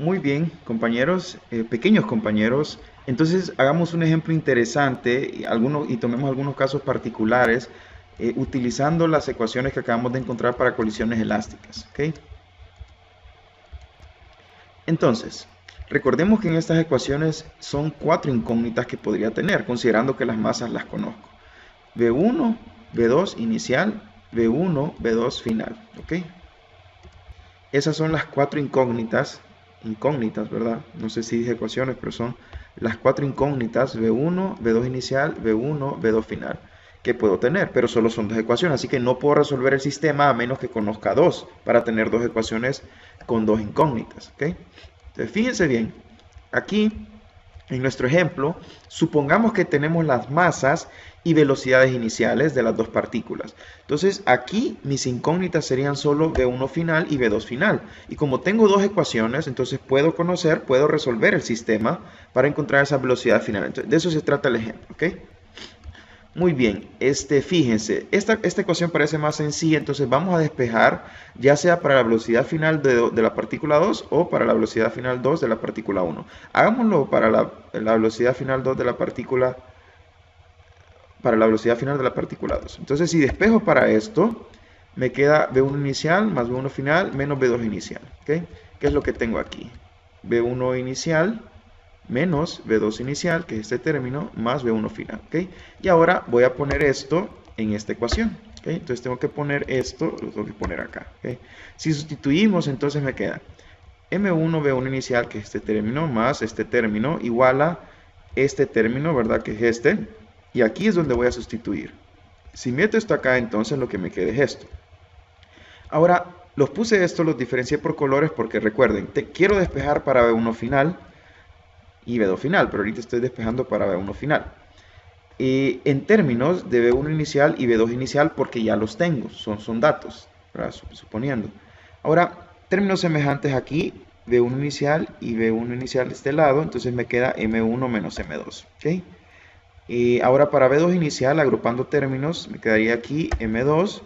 Muy bien, compañeros, pequeños compañeros. Entonces, hagamos un ejemplo interesante y tomemos algunos casos particulares utilizando las ecuaciones que acabamos de encontrar para colisiones elásticas. ¿Ok? Entonces, recordemos que en estas ecuaciones son cuatro incógnitas que podría tener, considerando que las masas las conozco. V1, V2 inicial, V1, V2 final. ¿Ok? Esas son las cuatro incógnitas, ¿verdad? No sé si dije ecuaciones, pero son las cuatro incógnitas V1, V2 inicial, V1, V2 final, que puedo tener, pero solo son dos ecuaciones, así que no puedo resolver el sistema a menos que conozca dos, para tener dos ecuaciones con dos incógnitas, ¿ok? Entonces, fíjense bien, aquí en nuestro ejemplo, supongamos que tenemos las masas y velocidades iniciales de las dos partículas. Entonces, aquí mis incógnitas serían solo V1 final y V2 final. Y como tengo dos ecuaciones, entonces puedo resolver el sistema para encontrar esa velocidad final. Entonces, de eso se trata el ejemplo, ¿ok? Muy bien, fíjense, esta ecuación parece más sencilla, entonces vamos a despejar ya sea para la velocidad final de la partícula 2 o para la velocidad final 2 de la partícula 1. Hagámoslo para la velocidad final 2 de la partícula, para la velocidad final de la partícula 2. Entonces si despejo para esto, me queda V1 inicial más V1 final menos V2 inicial. ¿Ok? ¿Qué es lo que tengo aquí? V1 inicial menos V2 inicial, que es este término, más V1 final, ¿ok? Y ahora voy a poner esto en esta ecuación, ¿ok? Entonces tengo que poner esto, lo tengo que poner acá, ¿ok? Si sustituimos, entonces me queda M1 V1 inicial, que es este término, más este término, igual a este término, ¿verdad? Que es este, y aquí es donde voy a sustituir. Si meto esto acá, entonces lo que me queda es esto. Ahora, los diferencié por colores porque recuerden, quiero despejar para V1 final, y V2 final, pero ahorita estoy despejando para V1 final. En términos de V1 inicial y V2 inicial, porque ya los tengo, son datos, suponiendo. Ahora, términos semejantes aquí, V1 inicial y V1 inicial de este lado, entonces me queda M1 menos M2. ¿Okay? Ahora para V2 inicial, agrupando términos, me quedaría aquí M2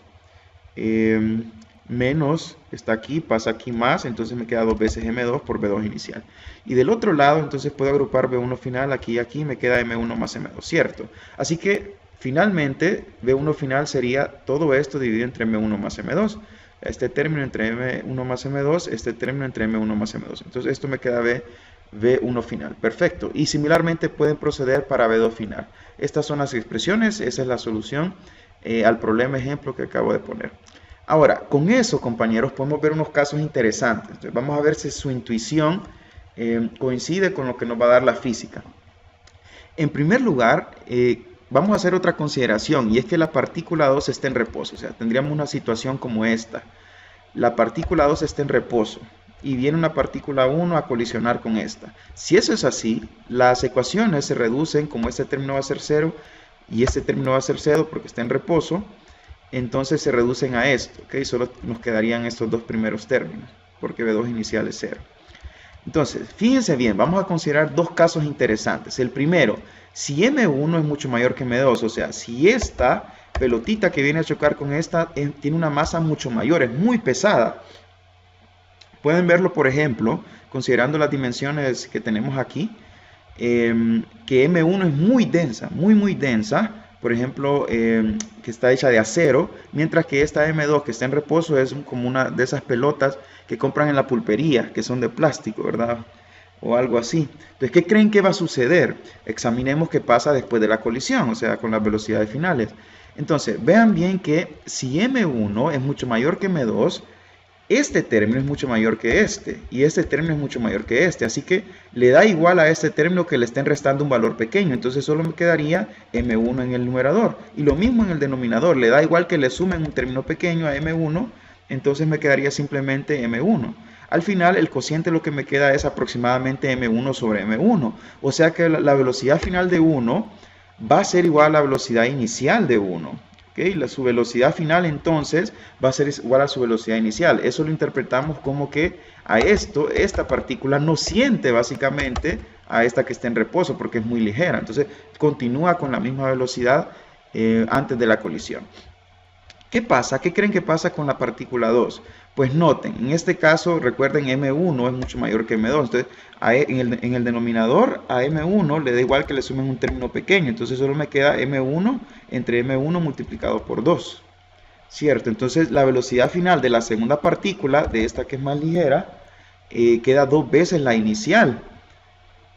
menos, está aquí, pasa aquí más, entonces me queda dos veces M2 por V2 inicial. Y del otro lado, entonces puedo agrupar V1 final aquí y aquí, me queda M1 más M2, ¿cierto? Así que finalmente V1 final sería todo esto dividido entre M1 más M2. Este término entre M1 más M2, este término entre M1 más M2. Entonces esto me queda V1 final. Perfecto. Y similarmente pueden proceder para V2 final. Estas son las expresiones, esa es la solución al problema ejemplo que acabo de poner. Ahora, con eso, compañeros, podemos ver unos casos interesantes. Entonces, vamos a ver si su intuición coincide con lo que nos va a dar la física. En primer lugar, vamos a hacer otra consideración, y es que la partícula 2 está en reposo. O sea, tendríamos una situación como esta. La partícula 2 está en reposo y viene una partícula 1 a colisionar con esta. Si eso es así, las ecuaciones se reducen, como este término va a ser 0 y este término va a ser 0 porque está en reposo, entonces se reducen a esto, ¿ok? Solo nos quedarían estos dos primeros términos, porque V2 inicial es 0. Entonces, fíjense bien, vamos a considerar dos casos interesantes. El primero, si M1 es mucho mayor que M2, o sea, si esta pelotita que viene a chocar con esta tiene una masa mucho mayor, es muy pesada. Pueden verlo, por ejemplo, considerando las dimensiones que tenemos aquí, que M1 es muy densa, muy densa, por ejemplo, que está hecha de acero, mientras que esta M2 que está en reposo es como una de esas pelotas que compran en la pulpería, que son de plástico, ¿verdad? O algo así. Entonces, ¿qué creen que va a suceder? Examinemos qué pasa después de la colisión, o sea, con las velocidades finales. Entonces, vean bien que si M1 es mucho mayor que M2, este término es mucho mayor que este, y este término es mucho mayor que este, así que le da igual a este término que le estén restando un valor pequeño, entonces solo me quedaría M1 en el numerador, y lo mismo en el denominador, le da igual que le sumen un término pequeño a M1, entonces me quedaría simplemente M1. Al final el cociente lo que me queda es aproximadamente M1 sobre M1, o sea que la velocidad final de 1 va a ser igual a la velocidad inicial de 1. ¿Okay? Su velocidad final entonces va a ser igual a su velocidad inicial. Eso lo interpretamos como que a esta partícula no siente básicamente a esta que está en reposo porque es muy ligera. Entonces continúa con la misma velocidad antes de la colisión. ¿Qué pasa? ¿Qué creen que pasa con la partícula 2? Pues noten, en este caso, recuerden, M1 es mucho mayor que M2. Entonces, en el denominador a M1 le da igual que le sumen un término pequeño. Entonces, solo me queda M1 entre M1 multiplicado por 2. ¿Cierto? Entonces, la velocidad final de la segunda partícula, de esta que es más ligera, queda 2 veces la inicial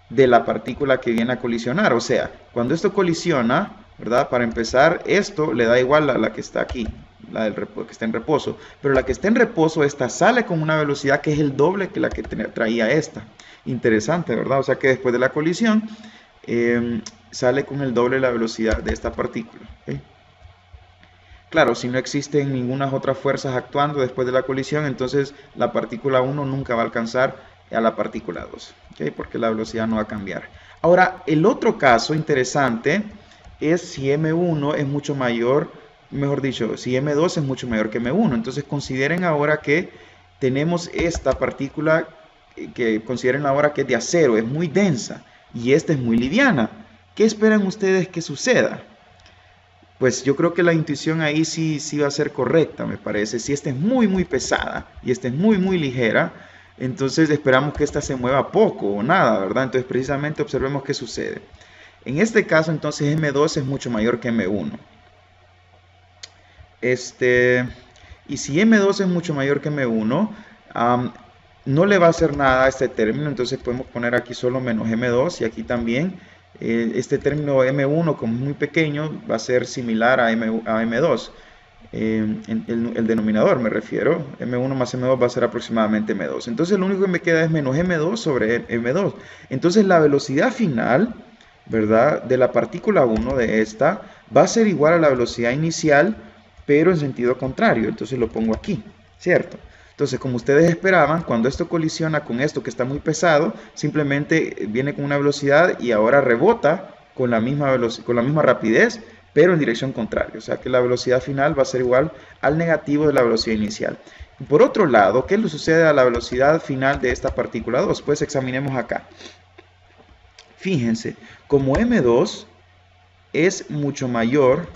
de la partícula que viene a colisionar. O sea, cuando esto colisiona, ¿verdad? Para empezar, esto le da igual a la que está aquí, la que está en reposo. Pero la que está en reposo, esta sale con una velocidad que es el doble que la que traía esta. Interesante, ¿verdad? O sea que después de la colisión, sale con el doble de la velocidad de esta partícula. ¿Okay? Claro, si no existen ninguna otras fuerzas actuando después de la colisión, entonces la partícula 1 nunca va a alcanzar a la partícula 2, ¿okay? Porque la velocidad no va a cambiar. Ahora, el otro caso interesante es si M1 es mucho mayor, mejor dicho, si M2 es mucho mayor que M1. Entonces consideren ahora que tenemos esta partícula, que consideren ahora que es de acero, es muy densa, y esta es muy liviana. ¿Qué esperan ustedes que suceda? Pues yo creo que la intuición ahí sí va a ser correcta, me parece. Si esta es muy pesada y esta es muy ligera, entonces esperamos que esta se mueva poco o nada, ¿verdad? Entonces precisamente observemos qué sucede. En este caso entonces M2 es mucho mayor que M1. Y si M2 es mucho mayor que M1, no le va a hacer nada a este término, entonces podemos poner aquí solo menos M2 y aquí también. Este término M1, como es muy pequeño, va a ser similar a M2. El denominador me refiero, M1 más M2 va a ser aproximadamente M2. Entonces lo único que me queda es menos M2 sobre M2. Entonces la velocidad final, ¿verdad?, de la partícula 1 de esta va a ser igual a la velocidad inicial, pero en sentido contrario. Entonces lo pongo aquí, ¿cierto? Entonces, como ustedes esperaban, cuando esto colisiona con esto que está muy pesado, simplemente viene con una velocidad y ahora rebota con la misma rapidez, pero en dirección contraria. O sea que la velocidad final va a ser igual al negativo de la velocidad inicial. Por otro lado, ¿qué le sucede a la velocidad final de esta partícula 2? Pues examinemos acá. Fíjense, como M2 es mucho mayor,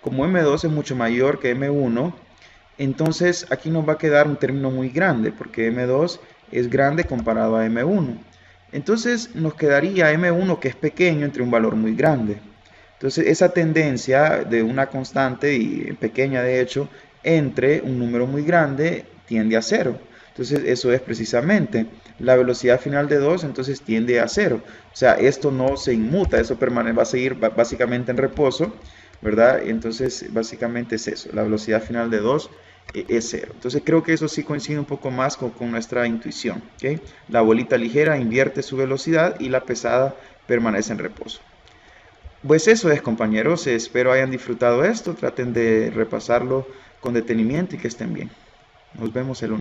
que M1, entonces aquí nos va a quedar un término muy grande, porque M2 es grande comparado a M1. Entonces nos quedaría M1, que es pequeño, entre un valor muy grande. Entonces esa tendencia de una constante, y pequeña de hecho, entre un número muy grande tiende a 0. Entonces eso es precisamente la velocidad final de 2, entonces tiende a 0. O sea, esto no se inmuta, eso va a seguir básicamente en reposo, ¿verdad? Entonces básicamente es eso, la velocidad final de 2 es 0. Entonces creo que eso sí coincide un poco más con nuestra intuición, ¿okay? La bolita ligera invierte su velocidad y la pesada permanece en reposo. Pues eso es, compañeros, espero hayan disfrutado esto, traten de repasarlo con detenimiento y que estén bien. Nos vemos el lunes.